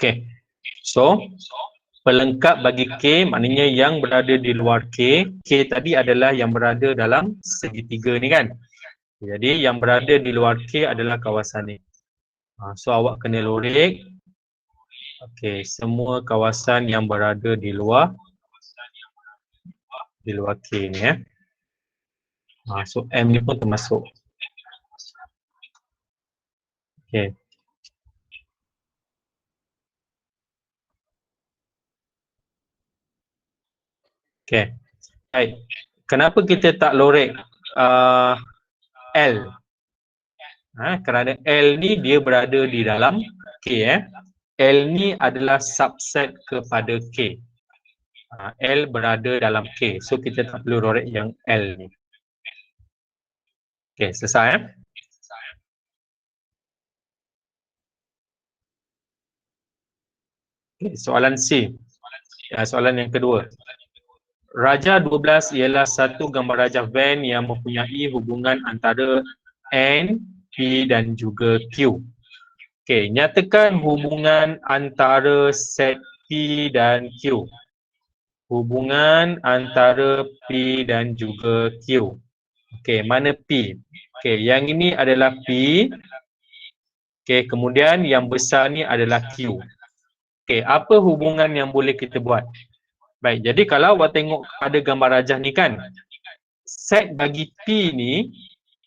Okay. So, pelengkap bagi K maknanya yang berada di luar K. K tadi adalah yang berada dalam segitiga ni kan. Jadi yang berada di luar K adalah kawasan ni. So awak kena lorek. Okay, semua kawasan yang berada di luar K ni ya. So M ni pun termasuk. Okay. Okay. Baik. Kenapa kita tak lorek L? Kerana L ni dia berada di dalam K L ni adalah subset kepada K. L berada dalam K. So kita tak perlu lorek yang L ni. Okay, selesai Okay, soalan C. Soalan yang kedua. Rajah 12 ialah satu gambar rajah Venn yang mempunyai hubungan antara N, P dan juga Q. Okey, nyatakan hubungan antara set P dan Q. Hubungan antara P dan juga Q. Okey, mana P? Okey, yang ini adalah P. Okey, kemudian yang besar ni adalah Q. Okey, apa hubungan yang boleh kita buat? Baik, jadi kalau awak tengok pada gambar rajah ni kan, set bagi P ni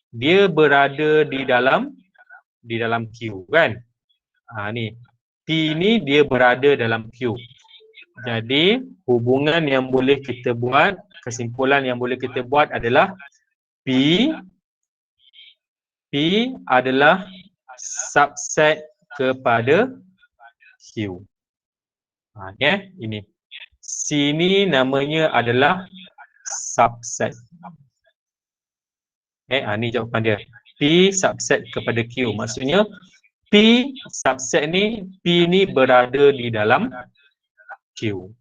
dia berada di dalam Q kan. Ni P ni dia berada dalam Q. Jadi hubungan yang boleh kita buat, kesimpulan yang boleh kita buat adalah P adalah subset kepada Q. Ini. C ni namanya adalah subset. Ni jawapan dia. P subset kepada Q. Maksudnya P subset ni, P ni berada di dalam Q.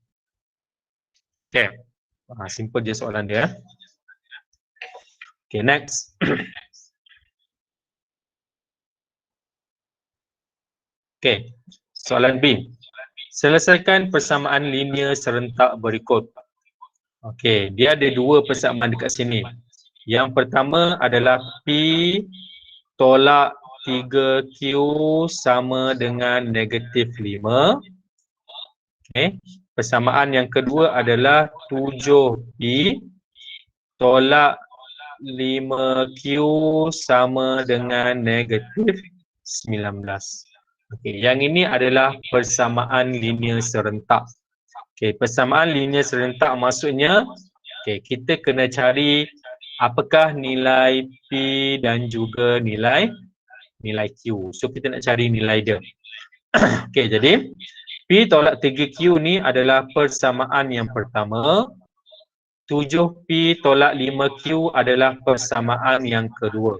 Okay. Simple je soalan dia. Okay, next. Okay, soalan B. Selesaikan persamaan linear serentak berikut. Okey, dia ada dua persamaan dekat sini. Yang pertama adalah P tolak 3Q sama dengan negatif 5. Okey, persamaan yang kedua adalah 7P tolak 5Q sama dengan negatif 19. Okey, yang ini adalah persamaan linear serentak. Okey, persamaan linear serentak maksudnya kita kena cari apakah nilai P dan juga nilai Q. So kita nak cari nilai dia. Okey, jadi P tolak 3Q ni adalah persamaan yang pertama. 7P tolak 5Q adalah persamaan yang kedua.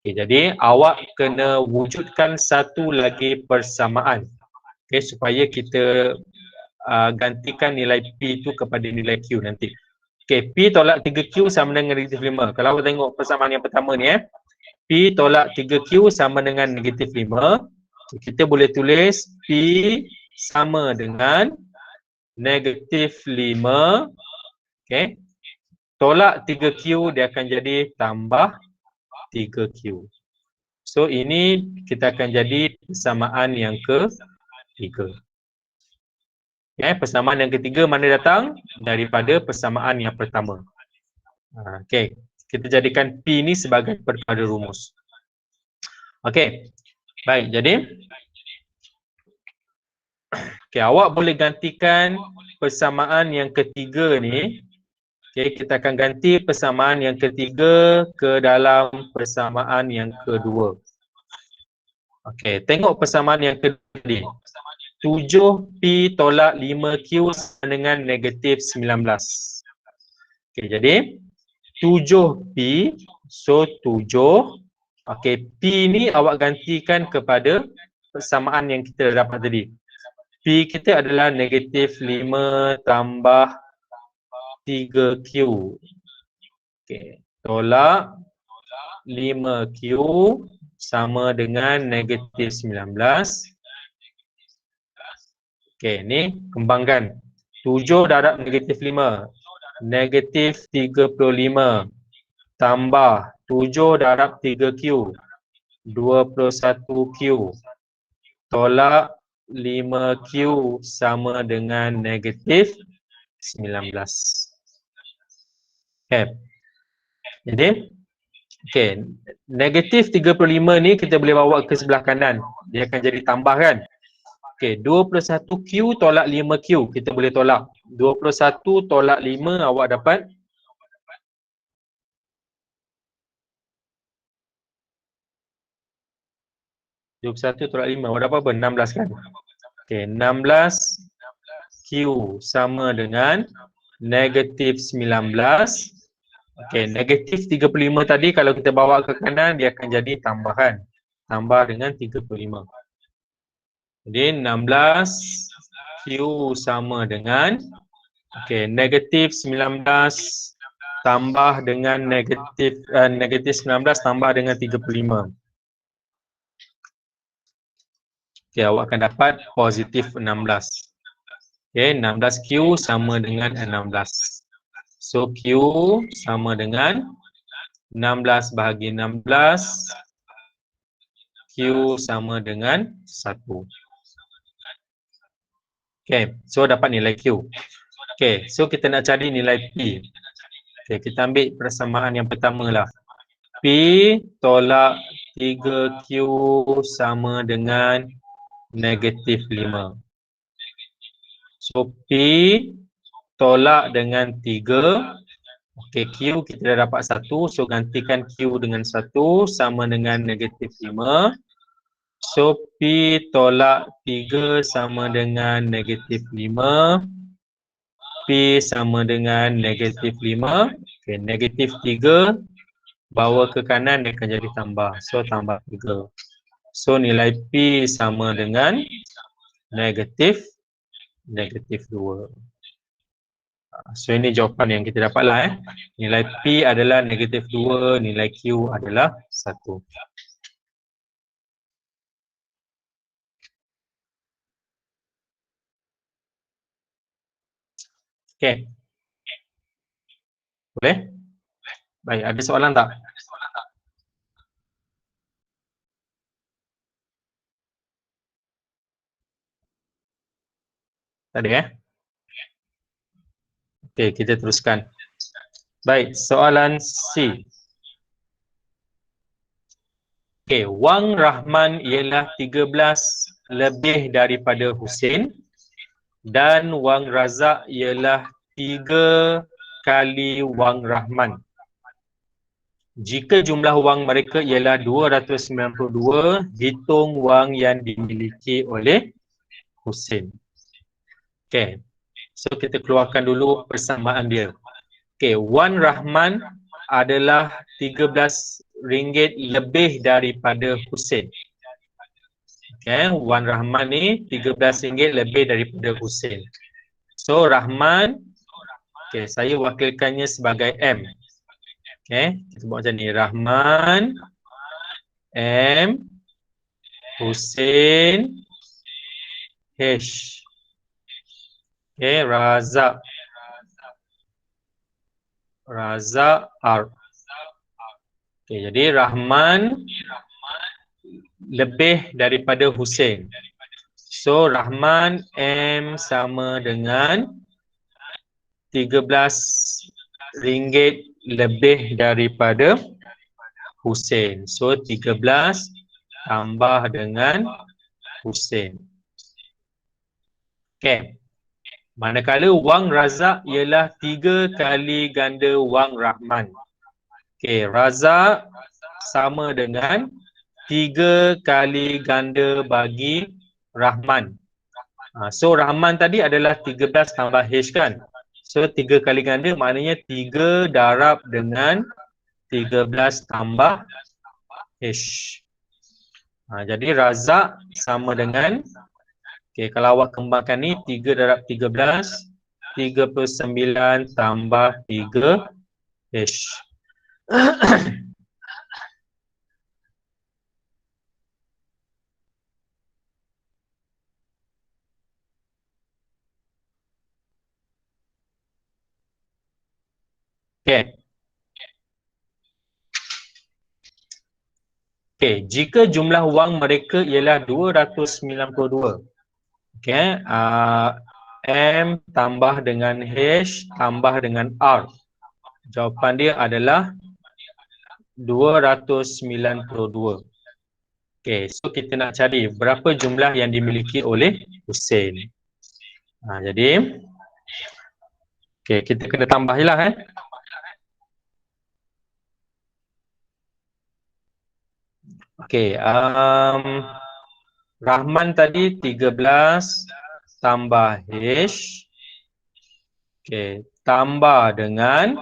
Okay, jadi awak kena wujudkan satu lagi persamaan supaya kita gantikan nilai P tu kepada nilai Q nanti. Okay, P tolak 3Q sama dengan negatif 5. Kalau awak tengok persamaan yang pertama ni P tolak 3Q sama dengan negatif 5. Kita boleh tulis P sama dengan negatif 5. Okay. Tolak 3Q dia akan jadi tambah 3Q. So ini kita akan jadi persamaan yang ketiga. Persamaan yang ketiga mana datang? Daripada persamaan yang pertama. Okey, kita jadikan P ni sebagai perpada rumus. Okey, baik, jadi awak boleh gantikan persamaan yang ketiga ni. Kita akan ganti persamaan yang ketiga ke dalam persamaan yang kedua. Okey, tengok persamaan yang kedua ni. 7P tolak 5Q sama dengan negatif 19. Okey, jadi 7P, so 7. Okey, P ni awak gantikan kepada persamaan yang kita dapat tadi. P kita adalah negatif 5 tambah 3Q. Okey, tolak 5Q sama dengan negatif 19. Okey, ni kembangkan. 7 darab negatif 5. Negatif 35. Tambah 7 darab 3Q. 21Q. Tolak 5Q sama dengan negatif 19. Okay. Jadi, okay. Negatif 35 ni kita boleh bawa ke sebelah kanan. Dia akan jadi tambah kan. Okay. 21Q tolak 5Q. Kita boleh tolak. 21 tolak 5 awak dapat 21 tolak 5. Awak dapat apa? 16 kan? Okay. 16Q sama dengan negatif 19. Okey, negatif 35 tadi kalau kita bawa ke kanan dia akan jadi tambahan. Tambah dengan 35. Jadi 16Q sama dengan negatif 19 tambah dengan negatif 19 tambah dengan 35. Okey, awak akan dapat positif 16. Okey, 16Q sama dengan 16. So Q sama dengan 16 bahagi 16. Q sama dengan 1. Okay, so dapat nilai Q. Okay, so kita nak cari nilai P. Okay, kita ambil persamaan yang pertama lah. P tolak 3Q sama dengan negatif 5. So P tolak dengan 3. Okay, Q kita dah dapat 1. So gantikan Q dengan 1 sama dengan negatif 5. So P tolak 3 sama dengan negatif 5. P sama dengan negatif 5. Okay, negatif 3 bawa ke kanan dia akan jadi tambah. So tambah 3. So nilai P sama dengan negatif 2. So ini jawapan yang kita dapatlah. Nilai P adalah negatif 2, nilai Q adalah 1. Okay. Boleh? Baik, ada soalan tak? Tak ada Okay, kita teruskan. Baik, soalan C. Okay, Wang Rahman ialah 13 lebih daripada Hussein dan Wang Razak ialah 3 kali Wang Rahman. Jika jumlah wang mereka ialah 292, hitung wang yang dimiliki oleh Hussein. Okay, so kita keluarkan dulu persamaan dia. Okay, Wan Rahman adalah RM13 lebih daripada Hussein. Okay, Wan Rahman ni RM13 lebih daripada Hussein. So Rahman, okay, saya wakilkannya sebagai M. Okay, kita buat macam ni. Rahman, M, Hussein, H. Okay, Razak, R. Okay, jadi Rahman lebih daripada Hussein. So Rahman M sama dengan RM13 lebih daripada Hussein. So 13 tambah dengan Hussein. Okay. Manakala Wang Razak ialah 3 kali ganda Wang Rahman. Okay, Razak sama dengan 3 kali ganda bagi Rahman. So Rahman tadi adalah 13 tambah H kan. So 3 kali ganda maknanya 3 darab dengan 13 tambah H. Jadi Razak sama dengan, okay, kalau awak kembangkan ni 3 darab 13, 39 tambah 3 H. Okey. Okey, jika jumlah wang mereka ialah 292. Okey, M tambah dengan H tambah dengan R. Jawapan dia adalah 292. Okey, so kita nak cari berapa jumlah yang dimiliki oleh Hussein. Jadi okey, kita kena tambah je lah Okey, Rahman tadi 13 tambah H. Okey, tambah dengan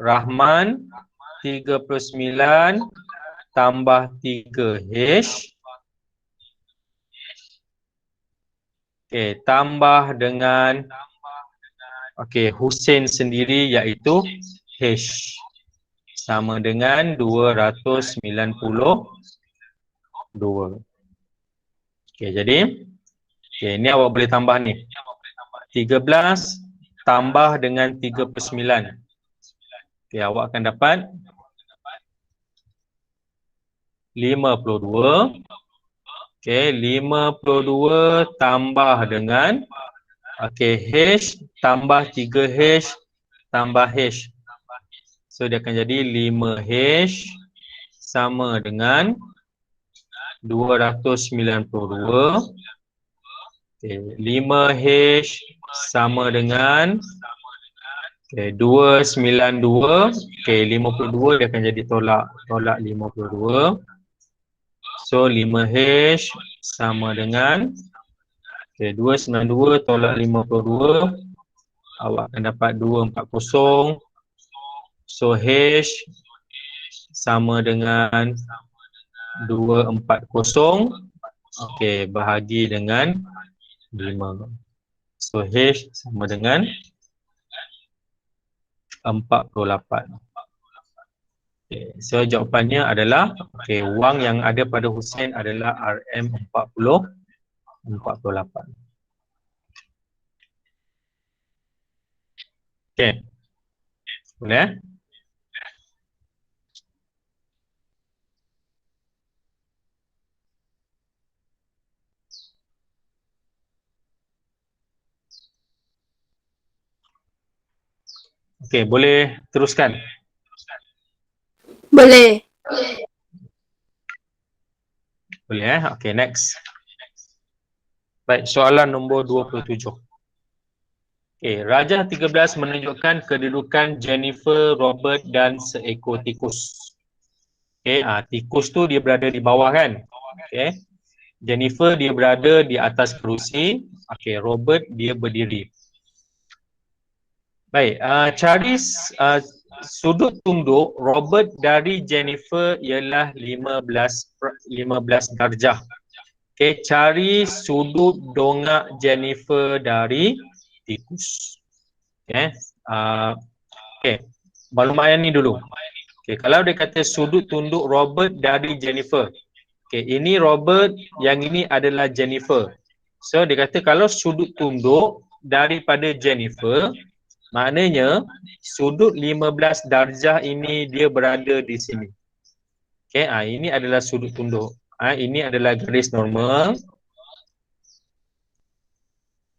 Rahman 39 tambah 3H. Okey, tambah dengan Hussein sendiri iaitu H. Sama dengan 292. Okey, jadi ni awak boleh tambah ni. 13 tambah dengan 39. Okey, awak akan dapat 52. Okey, 52 tambah dengan H tambah 3H tambah H. So dia akan jadi 5H sama dengan 292. Okey, 5H sama dengan 292. Okey, 52 dia akan jadi tolak 52. So 5H sama dengan 292 tolak 52. Awak akan dapat 240. So H sama dengan 240. Okey, bahagi dengan 5. So H sama dengan 48. Okay, so jawapannya adalah wang yang ada pada Hussein adalah RM48. Okey. Boleh? Okey, boleh teruskan? Boleh. Boleh Okey, next. Baik, soalan nombor 27. Okey, Rajah 13 menunjukkan kedudukan Jennifer, Robert dan seekor tikus. Okey, tikus tu dia berada di bawah kan? Okey. Jennifer dia berada di atas kerusi. Okey, Robert dia berdiri. Baik, cari sudut tunduk Robert dari Jennifer ialah 15 darjah. Okey, cari sudut dongak Jennifer dari tikus. Okey. Okey. Maklumat yang ni dulu. Okey, kalau dia kata sudut tunduk Robert dari Jennifer. Okey, ini Robert, yang ini adalah Jennifer. So dia kata kalau sudut tunduk daripada Jennifer, maknanya sudut 15 darjah ini dia berada di sini. Okey, ini adalah sudut tunduk. Ini adalah garis normal.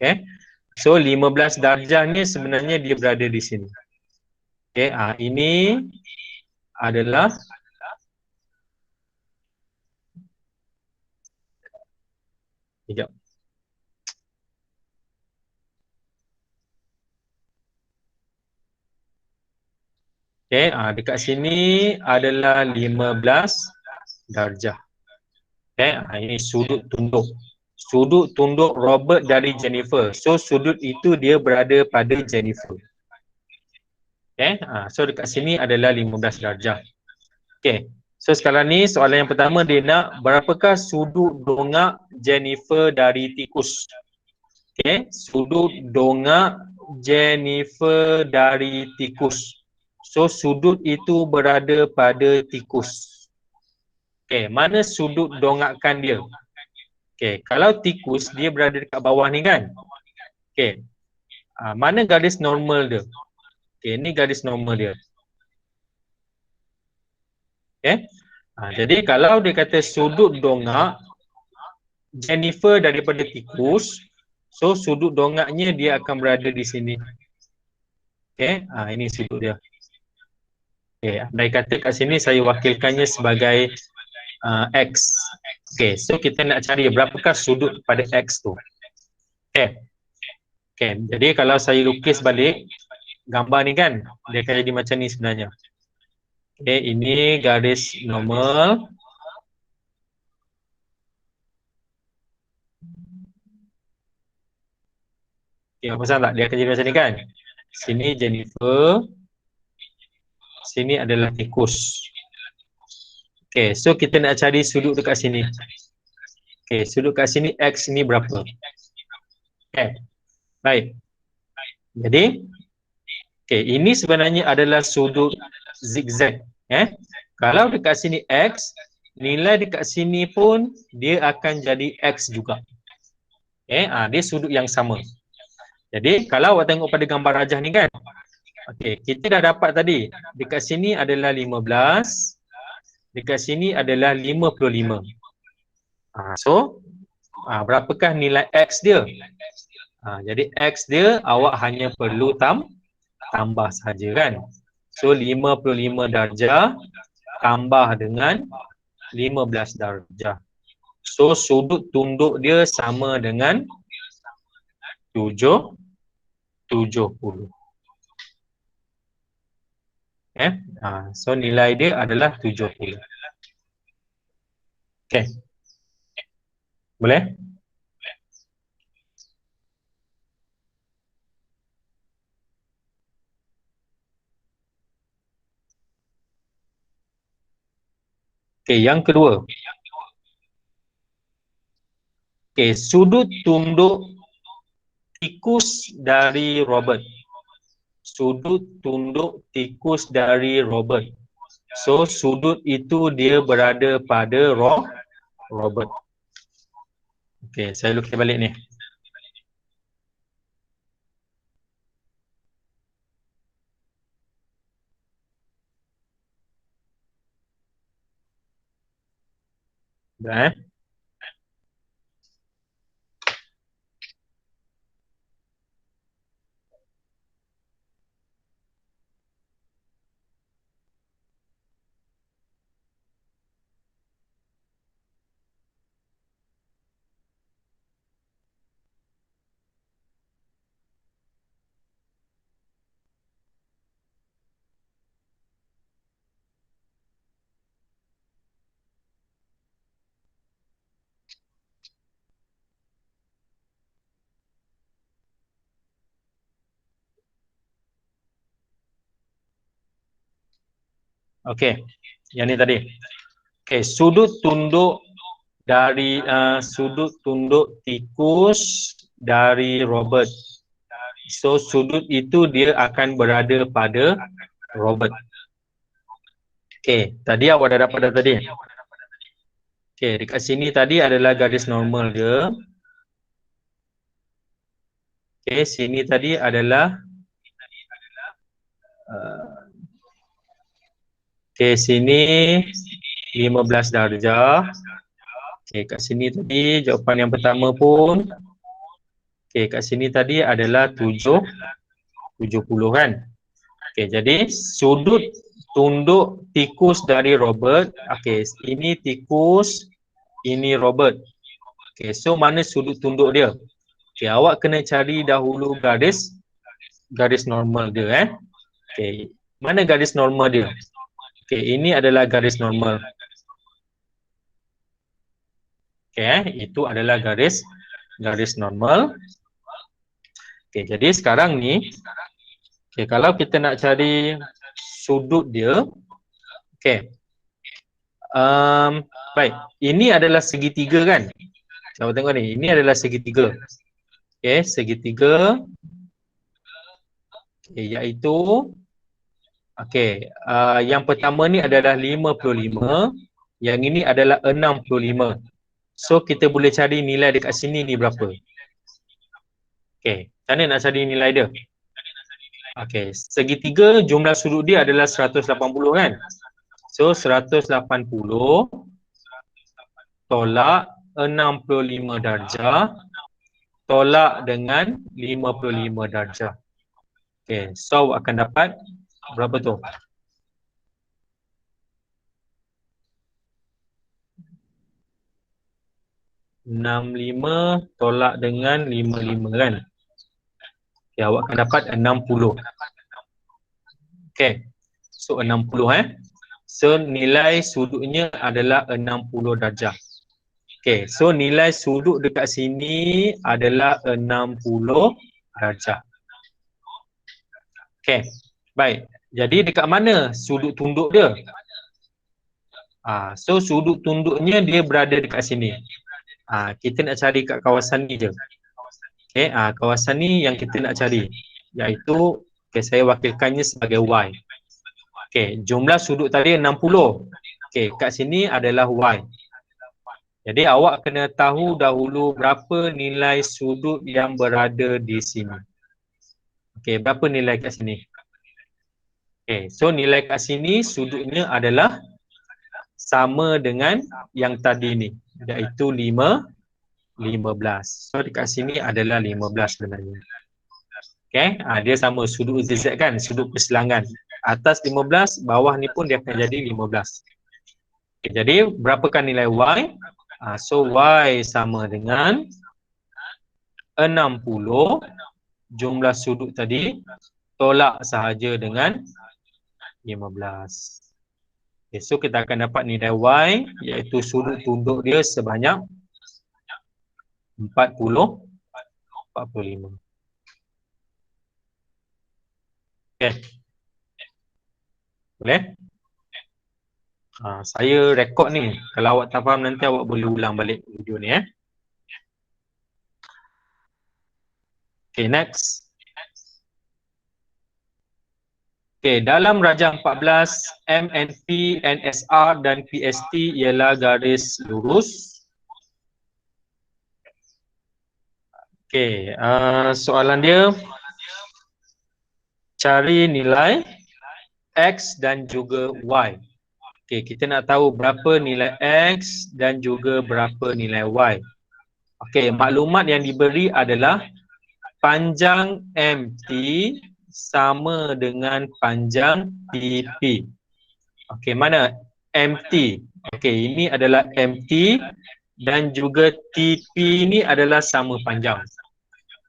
Okey. So 15 darjah ni sebenarnya dia berada di sini. Okey, ini adalah sekejap. Okey, dekat sini adalah 15 darjah. Okey, ini sudut tunduk. Sudut tunduk Robert dari Jennifer. So sudut itu dia berada pada Jennifer. Okey, so dekat sini adalah 15 darjah. Okey. So sekarang ni soalan yang pertama dia nak berapakah sudut dongak Jennifer dari tikus? Okey, sudut dongak Jennifer dari tikus. So sudut itu berada pada tikus. Okey, mana sudut dongakan dia? Okey, kalau tikus dia berada dekat bawah ni kan? Okey. Mana garis normal dia? Okey, ini garis normal dia. Okey. Jadi kalau dia kata sudut dongak Jennifer daripada tikus, so sudut dongaknya dia akan berada di sini. Okey, ini sudut dia. Okey, andai kata kat sini saya wakilkannya sebagai X. Okey, so kita nak cari berapakah sudut pada X tu. Okey. Okey, jadi kalau saya lukis balik gambar ni kan, dia akan jadi macam ni sebenarnya. Okey, ini garis normal. Okey, apa pasal tak? Dia akan jadi macam ni kan? Sini Jennifer. Sini adalah tikus. Okey, so kita nak cari sudut dekat sini. Okey, sudut kat sini X ni berapa? Okey, baik. Jadi, okey, ini sebenarnya adalah sudut zigzag. Kalau dekat sini X, nilai dekat sini pun dia akan jadi X juga. Dia sudut yang sama. Jadi, kalau awak tengok pada gambar rajah ni kan, okey, kita dah dapat tadi. Dekat sini adalah 15. Dekat sini adalah 55. So, berapakah nilai X dia? Jadi X dia awak hanya perlu tambah saja kan. So 55 darjah tambah dengan 15 darjah. So sudut tunduk dia sama dengan 70. So nilai dia adalah 70. Okey. Boleh? Okey, yang kedua. Okey, sudut tunduk tikus dari Robert. Sudut tunduk tikus dari Robert. So sudut itu dia berada pada Robert. Okey, saya lukis balik ni. Dah Okey, yang ni tadi. Okey, sudut tunduk dari sudut tunduk tikus dari Robert. So sudut itu dia akan berada pada Robert. Okey, tadi awak dah dapat dah tadi. Okey, dekat sini tadi adalah garis normal dia. Okey, sini tadi adalah okey, sini 15 darjah. Okey, kat sini tadi jawapan yang pertama pun. Okey, kat sini tadi adalah 70 kan. Okey, jadi sudut tunduk tikus dari Robert. Okey, ini tikus, ini Robert. Okey, so mana sudut tunduk dia? Okey, awak kena cari dahulu garis normal dia Okey, mana garis normal dia? Okey, ini adalah garis normal. Okey, itu adalah garis normal. Okey, jadi sekarang ni kalau kita nak cari sudut dia, okey. Baik, ini adalah segitiga kan? Cuba tengok ni, ini adalah segitiga. Okey, segitiga. Okey, iaitu yang pertama ni adalah 55, yang ini adalah 65. So kita boleh cari nilai dekat sini ni berapa? Okey, macam mana nak cari nilai dia? Okey, segitiga jumlah sudut dia adalah 180 kan? So 180 tolak 65 darjah tolak dengan 55 darjah. Okey, so akan dapat berapa tu? 65 tolak dengan 55 kan? Okay, awak akan dapat 60. Okay, so 60 So nilai sudutnya adalah 60 darjah. Okay, so nilai sudut dekat sini adalah 60 darjah. Okay, baik. Jadi dekat mana sudut tunduk dia? So sudut tunduknya dia berada dekat sini. Kita nak cari kat kawasan ni je. Okay, kawasan ni yang kita nak cari, iaitu saya wakilkannya sebagai Y. Okay, jumlah sudut tadi 60. Okay, kat sini adalah Y. Jadi awak kena tahu dahulu berapa nilai sudut yang berada di sini. Okay, berapa nilai kat sini? Okay, so nilai kat sini sudutnya adalah sama dengan yang tadi ni, iaitu 15. So dekat sini adalah 15 sebenarnya. Okay, dia sama sudut ZZ kan, sudut persilangan. Atas 15, bawah ni pun dia akan jadi 15. Okay, jadi berapakah nilai Y? So Y sama dengan 60 jumlah sudut tadi tolak sahaja dengan 15. Okay, so kita akan dapat nilai Y, iaitu sudut tunduk dia sebanyak 45. Okay. Boleh? Saya rekod ni. Kalau awak tak faham nanti awak boleh ulang balik video ni Okay, next. Okay, dalam rajah 14, MNP, NSR dan PST ialah garis lurus. Okay, soalan dia, cari nilai X dan juga Y. Okay, kita nak tahu berapa nilai X dan juga berapa nilai Y. Okay, maklumat yang diberi adalah panjang MT sama dengan panjang TP. Okay, mana MT? Okay, ini adalah MT dan juga TP ini adalah sama panjang.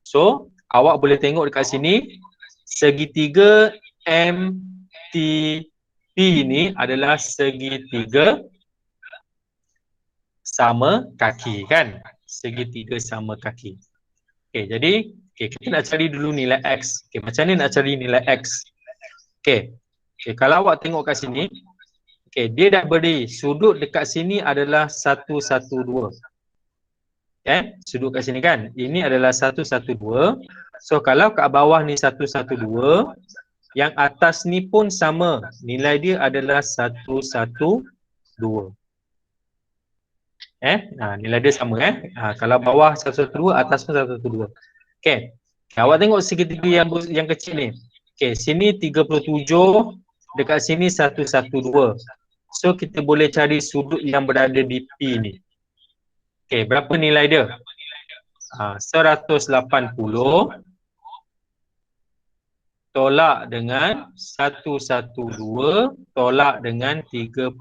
So, awak boleh tengok dekat sini, segitiga MTP ini adalah segitiga sama kaki kan? Segitiga sama kaki. Okay, jadi kita nak cari dulu nilai X. Okay, macam ni nak cari nilai X? Okay, kalau awak tengok kat sini, dia dah beri sudut dekat sini adalah 112. Sudut kat sini kan? Ini adalah 112. So, kalau kat bawah ni 112, yang atas ni pun sama. Nilai dia adalah 112. Nilai dia sama kalau bawah 112, atas pun 112. Okay, awak tengok segitiga yang kecil ni. Okay, sini 37, dekat sini 112. So kita boleh cari sudut yang berada di P ni. Okay, berapa nilai dia? 180 tolak dengan 112 tolak dengan 37.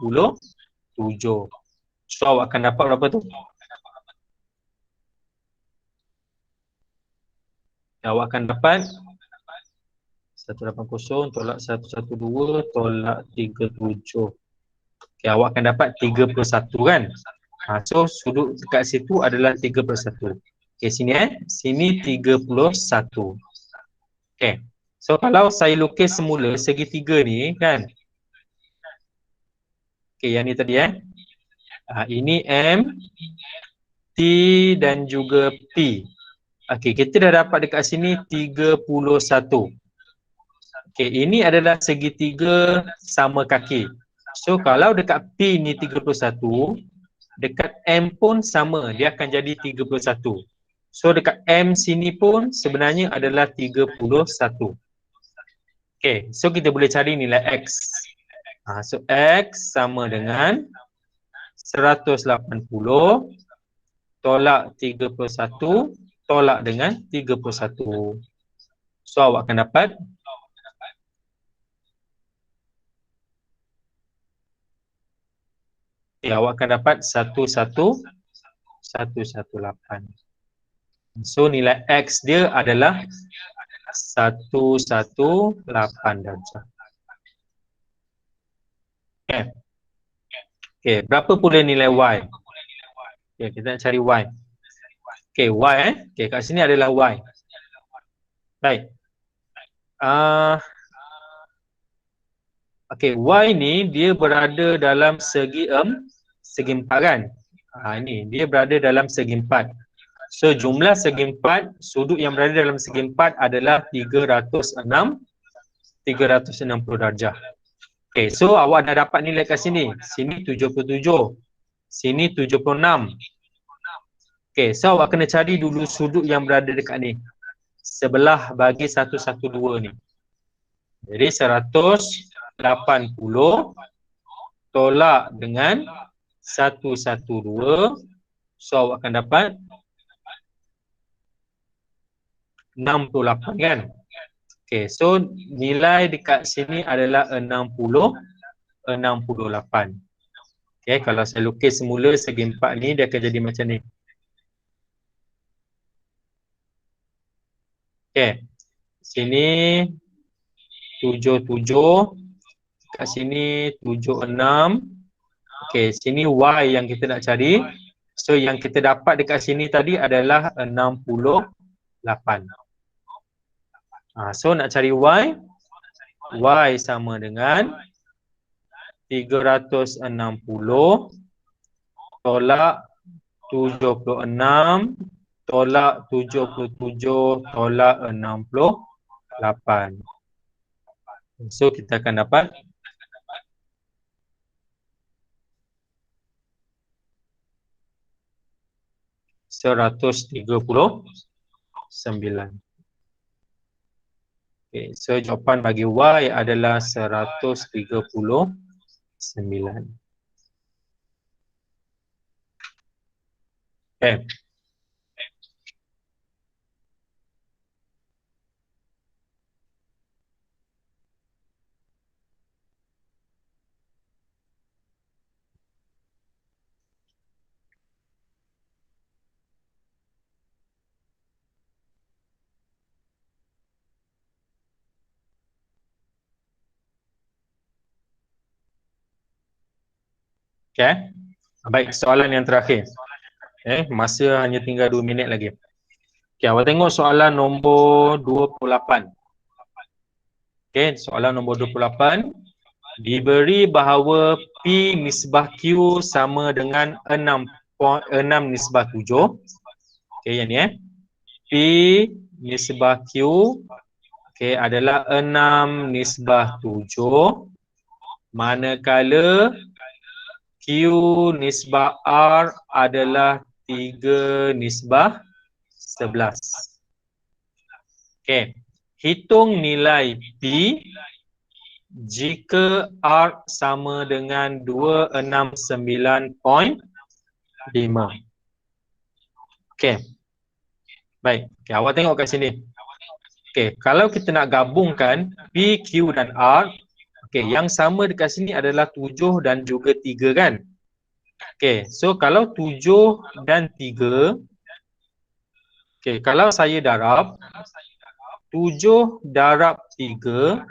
So awak akan dapat berapa tu? Awak akan dapat 180 tolak 112 tolak 37. Okay, awak akan dapat 31 kan? So sudut dekat situ adalah 31. Okay, sini sini 31. Okay, so kalau saya lukis semula segitiga ni kan? Okay, yang ni tadi ini M, T dan juga P. Okay, kita dah dapat dekat sini 31. Okay, ini adalah segitiga sama kaki. So kalau dekat P ni 31, dekat M pun sama, dia akan jadi 31. So dekat M sini pun sebenarnya adalah 31. Okay, so kita boleh cari nilai X. So X sama dengan 180 tolak 31 tolak dengan 31. So awak akan dapat awak akan dapat 118. So nilai X dia adalah 118 darjah. Okay. Okay, berapa pula nilai Y? Okay, kita nak cari Y. Okay, Y Okay, kat sini adalah Y. Baik. Okay, Y ni dia berada dalam segi empat kan? Ini dia berada dalam segi empat. So jumlah segi empat, sudut yang berada dalam segi empat adalah 360 darjah. Okay, so awak dah dapat nilai kat sini. Sini 77. Sini 76. Okay, so awak kena cari dulu sudut yang berada dekat ni. Sebelah bagi 112 ni. Jadi 180 tolak dengan 112. So awak akan dapat 68 kan? Okay, so nilai dekat sini adalah 68. Okay, kalau saya lukis semula segi empat ni dia akan jadi macam ni. Okay, sini 77, kat sini 76. Okay, sini Y yang kita nak cari. So yang kita dapat dekat sini tadi adalah 68. So nak cari Y. Y sama dengan 360 tolak 76 tolak 77 tolak 68. So kita akan dapat 139. Okay, so jawapan bagi Y adalah 139. Okay. Okay. Baik, soalan yang terakhir. Masa hanya tinggal 2 minit lagi. Okay, awak tengok soalan nombor 28. Okay, soalan nombor 28. Diberi bahawa P nisbah Q sama dengan 6 nisbah 7. Okay, yang ni P nisbah Q adalah 6 nisbah 7. Manakala Q nisbah R adalah 3 nisbah 11. Okay. Hitung nilai P jika R sama dengan 269.5. Okay. Baik. Okay, awak tengok kat sini. Okay, kalau kita nak gabungkan P, Q dan R, okay, yang sama dekat sini adalah 7 dan juga 3 kan? Okay, so kalau 7 dan 3, okay, kalau saya darab 7 darab 3,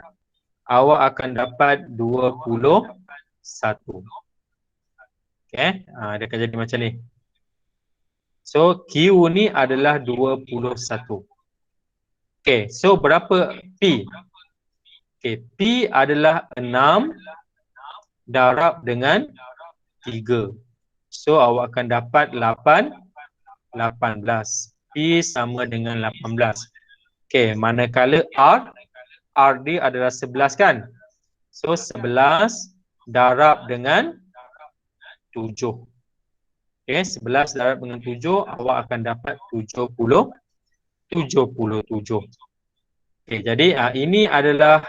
awak akan dapat 21. Okay, dia akan jadi macam ni. So Q ni adalah 21. Okay, so berapa P? Okay, P adalah 6 darab dengan 3. So awak akan dapat 18. P sama dengan 18. Okay, manakala R dia adalah 11 kan? So 11 darab dengan 7. Okay, 11 darab dengan 7, awak akan dapat 77. Okay, jadi ini adalah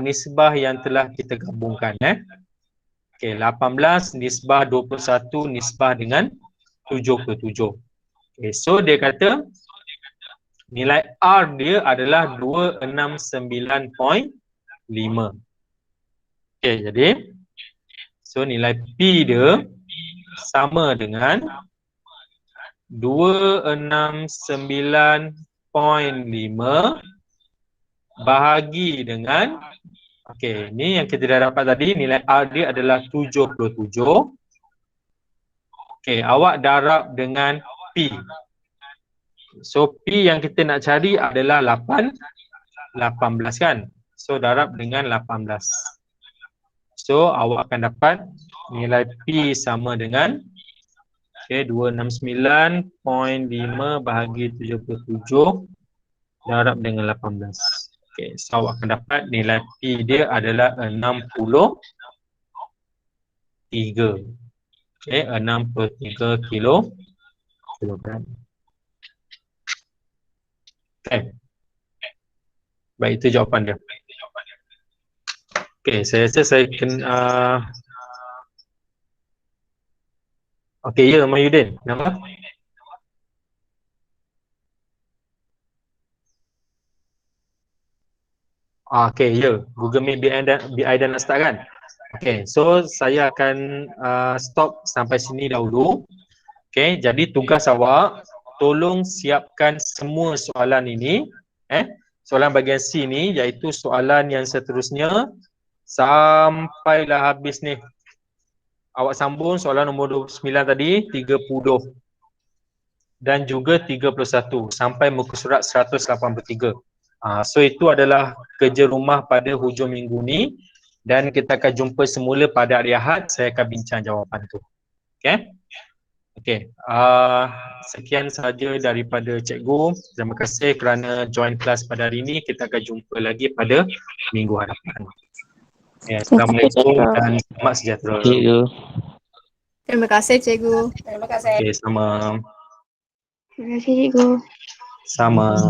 nisbah yang telah kita gabungkan. Okey, 18 nisbah 21 nisbah dengan 77. Okey, so dia kata nilai R dia adalah 269.5. Okey, jadi so nilai P dia sama dengan 269.5 bahagi dengan, okey, ni yang kita dah dapat tadi, nilai R dia adalah 77. Okey, awak darab dengan P. So P yang kita nak cari adalah 18 kan. So darab dengan 18. So awak akan dapat nilai P sama dengan 269.5 bahagi 77 darab dengan 18. Okey, so awak akan dapat nilai P dia adalah 63. Okey, 63 kilogram. Okay. Baik, itu jawapan dia. Okey, saya rasa saya kena okey, ya, Mahyudin. Nama? Okey, ya. Google Meet BI dah nak start kan? Okey, so saya akan stop sampai sini dahulu. Okey, jadi tugas awak tolong siapkan semua soalan ini, soalan bahagian C ni, iaitu soalan yang seterusnya sampailah habis ni. Awak sambung soalan nombor 29 tadi, 30 dan juga 31 sampai muka surat 183. So itu adalah kerja rumah pada hujung minggu ni dan kita akan jumpa semula pada hari Ahad. Saya akan bincang jawapan tu. Okey. Okey, sekian sahaja daripada cikgu. Terima kasih kerana join kelas pada hari ini. Kita akan jumpa lagi pada minggu hadapan. Assalamualaikum dan selamat sejahtera. Terima kasih cikgu. Terima kasih. Okey, sama. Terima kasih cikgu. Sama.